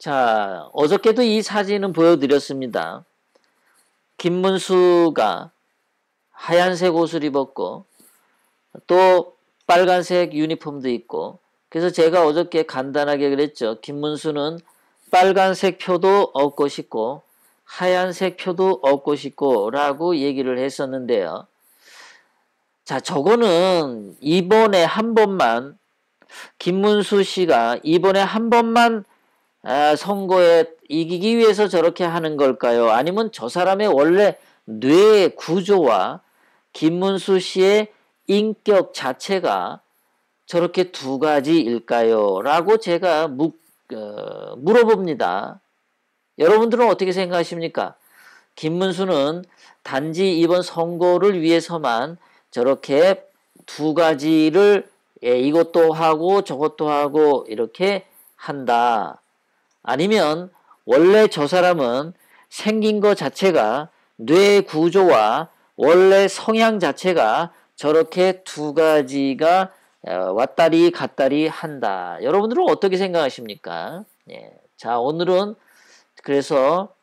자, 어저께도 이 사진은 보여드렸습니다. 김문수가 하얀색 옷을 입었고 또 빨간색 유니폼도 있고, 그래서 제가 어저께 간단하게 그랬죠. 김문수는 빨간색 표도 얻고 싶고 하얀색 표도 얻고 싶고 라고 얘기를 했었는데요. 자, 저거는 이번에 한 번만, 김문수 씨가 이번에 한 번만 선거에 이기기 위해서 저렇게 하는 걸까요? 아니면 저 사람의 원래 뇌 구조와 김문수 씨의 인격 자체가 저렇게 두 가지일까요? 라고 제가 물어봅니다. 여러분들은 어떻게 생각하십니까? 김문수는 단지 이번 선거를 위해서만 저렇게 두 가지를 이것도 하고 저것도 하고 이렇게 한다. 아니면 원래 저 사람은 생긴 것 자체가 뇌 구조와 원래 성향 자체가 저렇게 두 가지가 왔다리 갔다리 한다. 여러분들은 어떻게 생각하십니까? 예. 자, 오늘은 그래서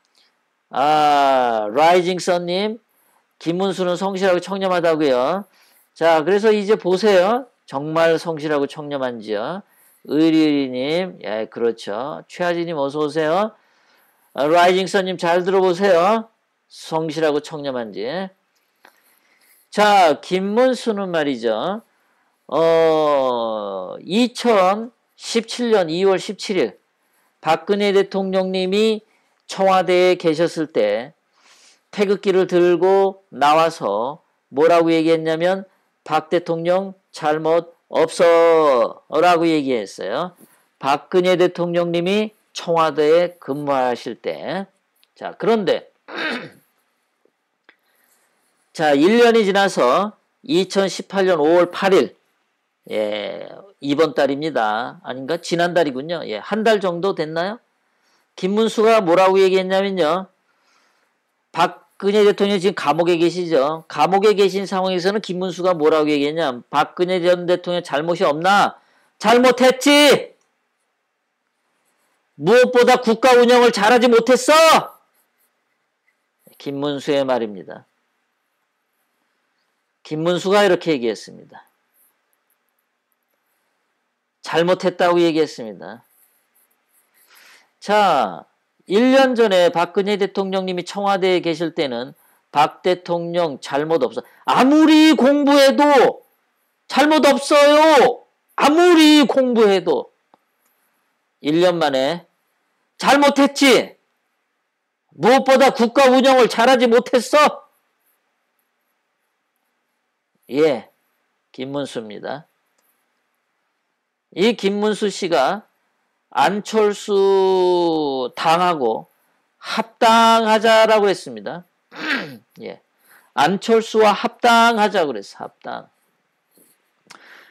라이징 선님, 김문수는 성실하고 청렴하다고요. 자, 그래서 이제 보세요. 정말 성실하고 청렴한지요. 의리님, 예, 그렇죠. 최하진님 어서 오세요. 라이징 선님 잘 들어보세요. 성실하고 청렴한지. 자, 김문수는 말이죠. 2017년 2월 17일 박근혜 대통령님이 청와대에 계셨을 때 태극기를 들고 나와서 뭐라고 얘기했냐면 박 대통령 잘못 없어 라고 얘기했어요. 박근혜 대통령님이 청와대에 근무하실 때. 자, 그런데 자, 1년이 지나서 2018년 5월 8일, 예, 이번 달입니다. 아닌가? 지난달이군요. 예, 한 달 정도 됐나요? 김문수가 뭐라고 얘기했냐면요. 박근혜 대통령이 지금 감옥에 계시죠. 감옥에 계신 상황에서는 김문수가 뭐라고 얘기했냐. 박근혜 전 대통령 잘못이 없나? 잘못했지! 무엇보다 국가 운영을 잘하지 못했어! 김문수의 말입니다. 김문수가 이렇게 얘기했습니다. 잘못했다고 얘기했습니다. 자, 1년 전에 박근혜 대통령님이 청와대에 계실 때는 박 대통령 잘못 없어. 아무리 공부해도 잘못 없어요. 아무리 공부해도. 1년 만에 잘못했지. 무엇보다 국가 운영을 잘하지 못했어. 예, 김문수입니다. 이 김문수 씨가 안철수 당하고 합당하자라고 했습니다. 예, 안철수와 합당하자고 그랬어. 합당.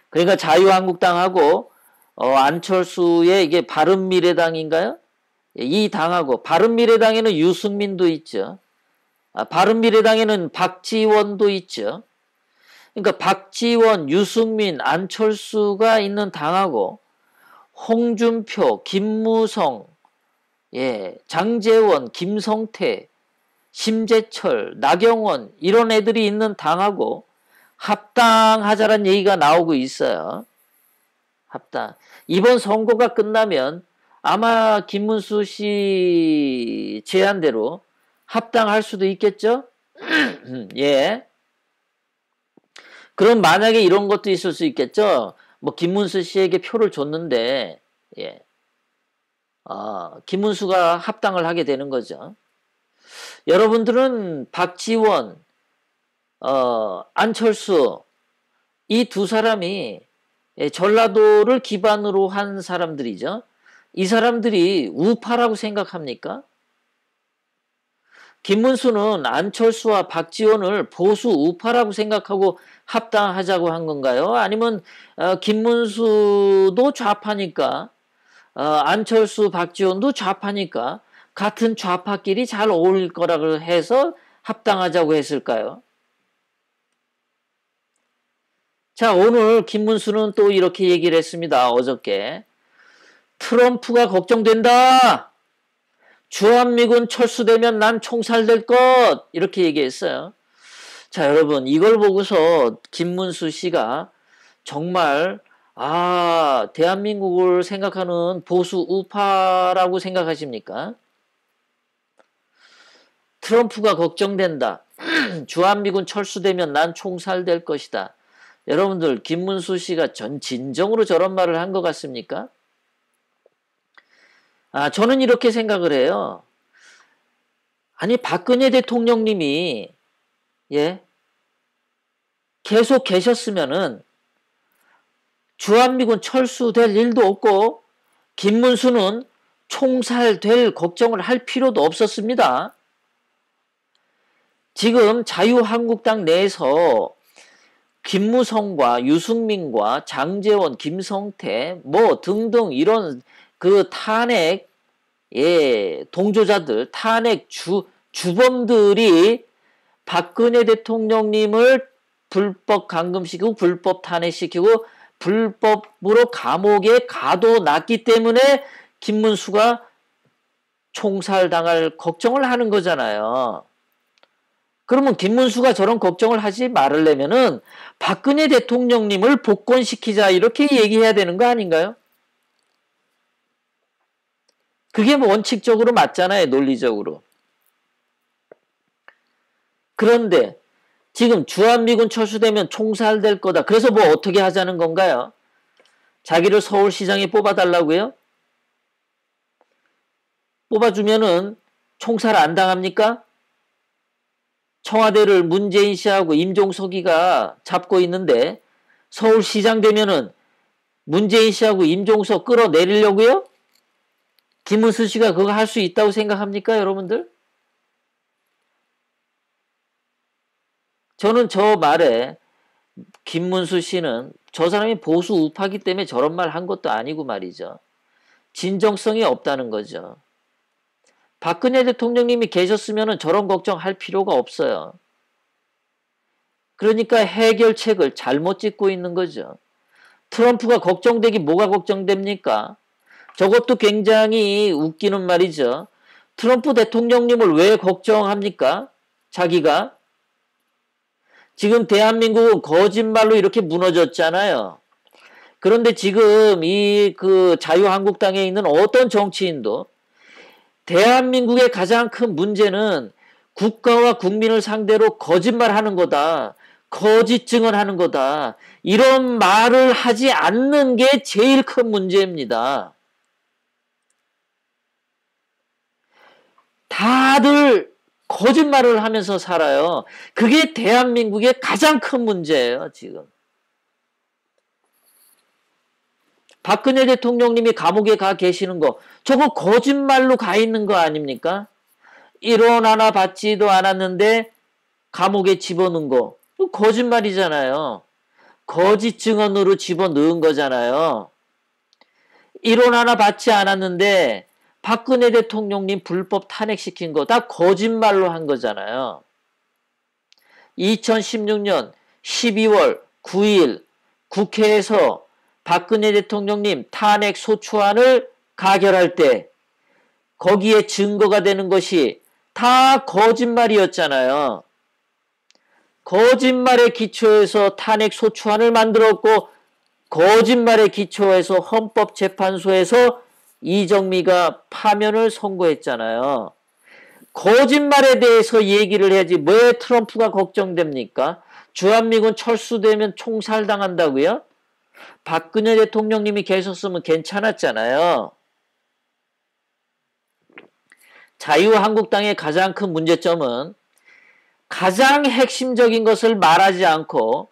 그러니까 자유한국당하고 안철수의 이게 바른미래당인가요? 이 당하고 바른미래당에는 유승민도 있죠. 바른미래당에는 박지원도 있죠. 그러니까 박지원, 유승민, 안철수가 있는 당하고 홍준표, 김무성, 예, 장제원, 김성태, 심재철, 나경원 이런 애들이 있는 당하고 합당하자란 얘기가 나오고 있어요. 합당. 이번 선거가 끝나면 아마 김문수 씨 제안대로 합당할 수도 있겠죠? 예. 그럼 만약에 이런 것도 있을 수 있겠죠? 뭐 김문수 씨에게 표를 줬는데 예. 김문수가 합당을 하게 되는 거죠. 여러분들은 박지원, 안철수 이 두 사람이 전라도를 기반으로 한 사람들이죠. 이 사람들이 우파라고 생각합니까? 김문수는 안철수와 박지원을 보수 우파라고 생각하고 합당하자고 한 건가요? 아니면 김문수도 좌파니까 안철수, 박지원도 좌파니까 같은 좌파끼리 잘 어울릴 거라고 해서 합당하자고 했을까요? 자, 오늘 김문수는 또 이렇게 얘기를 했습니다. 어저께. 트럼프가 걱정된다. 주한미군 철수되면 난 총살될 것 이렇게 얘기했어요. 자, 여러분 이걸 보고서 김문수 씨가 정말 대한민국을 생각하는 보수 우파라고 생각하십니까? 트럼프가 걱정된다. 주한미군 철수되면 난 총살될 것이다. 여러분들 김문수 씨가 진정으로 저런 말을 한 것 같습니까? 저는 이렇게 생각을 해요. 아니 박근혜 대통령님이 계속 계셨으면은 주한미군 철수될 일도 없고 김문수는 총살될 걱정을 할 필요도 없었습니다. 지금 자유한국당 내에서 김무성과 유승민과 장제원, 김성태 뭐 등등 이런 그 탄핵 동조자들, 탄핵 주범들이 박근혜 대통령님을 불법 감금시키고 불법 탄핵시키고 불법으로 감옥에 가둬놨기 때문에 김문수가 총살당할 걱정을 하는 거잖아요. 그러면 김문수가 저런 걱정을 하지 말으려면은 박근혜 대통령님을 복권시키자 이렇게 얘기해야 되는 거 아닌가요? 그게 뭐 원칙적으로 맞잖아요. 논리적으로. 그런데 지금 주한미군 철수되면 총살될 거다. 그래서 뭐 어떻게 하자는 건가요? 자기를 서울시장에 뽑아달라고요? 뽑아주면은 총살 안 당합니까? 청와대를 문재인 씨하고 임종석이가 잡고 있는데 서울시장 되면은 문재인 씨하고 임종석 끌어내리려고요? 김문수 씨가 그거 할 수 있다고 생각합니까, 여러분들? 저는 저 말에 김문수 씨는 저 사람이 보수 우파기 때문에 저런 말 한 것도 아니고 말이죠. 진정성이 없다는 거죠. 박근혜 대통령님이 계셨으면 저런 걱정할 필요가 없어요. 그러니까 해결책을 잘못 짚고 있는 거죠. 트럼프가 걱정되기 뭐가 걱정됩니까? 저것도 굉장히 웃기는 말이죠. 트럼프 대통령님을 왜 걱정합니까? 자기가? 지금 대한민국은 거짓말로 이렇게 무너졌잖아요. 그런데 지금 그 자유한국당에 있는 어떤 정치인도 대한민국의 가장 큰 문제는 국가와 국민을 상대로 거짓말하는 거다. 거짓 증언하는 거다. 이런 말을 하지 않는 게 제일 큰 문제입니다. 다들 거짓말을 하면서 살아요. 그게 대한민국의 가장 큰 문제예요, 지금. 박근혜 대통령님이 감옥에 가 계시는 거, 저거 거짓말로 가 있는 거 아닙니까? 1원 하나 받지도 않았는데 감옥에 집어넣은 거, 거짓말이잖아요. 거짓 증언으로 집어넣은 거잖아요. 1원 하나 받지 않았는데 박근혜 대통령님 불법 탄핵시킨 거 다 거짓말로 한 거잖아요. 2016년 12월 9일 국회에서 박근혜 대통령님 탄핵 소추안을 가결할 때 거기에 증거가 되는 것이 다 거짓말이었잖아요. 거짓말에 기초해서 탄핵 소추안을 만들었고 거짓말에 기초해서 헌법재판소에서 이정미가 파면을 선고했잖아요. 거짓말에 대해서 얘기를 해야지 왜 트럼프가 걱정됩니까? 주한미군 철수되면 총살당한다고요? 박근혜 대통령님이 계셨으면 괜찮았잖아요. 자유한국당의 가장 큰 문제점은 가장 핵심적인 것을 말하지 않고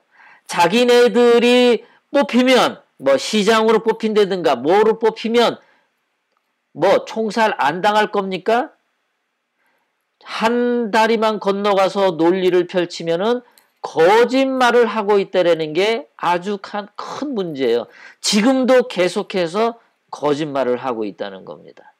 자기네들이 뽑히면 뭐 시장으로 뽑힌다든가 뭐로 뽑히면 뭐 총살 안 당할 겁니까? 한 다리만 건너가서 논리를 펼치면은 거짓말을 하고 있다라는 게 아주 큰 문제예요. 지금도 계속해서 거짓말을 하고 있다는 겁니다.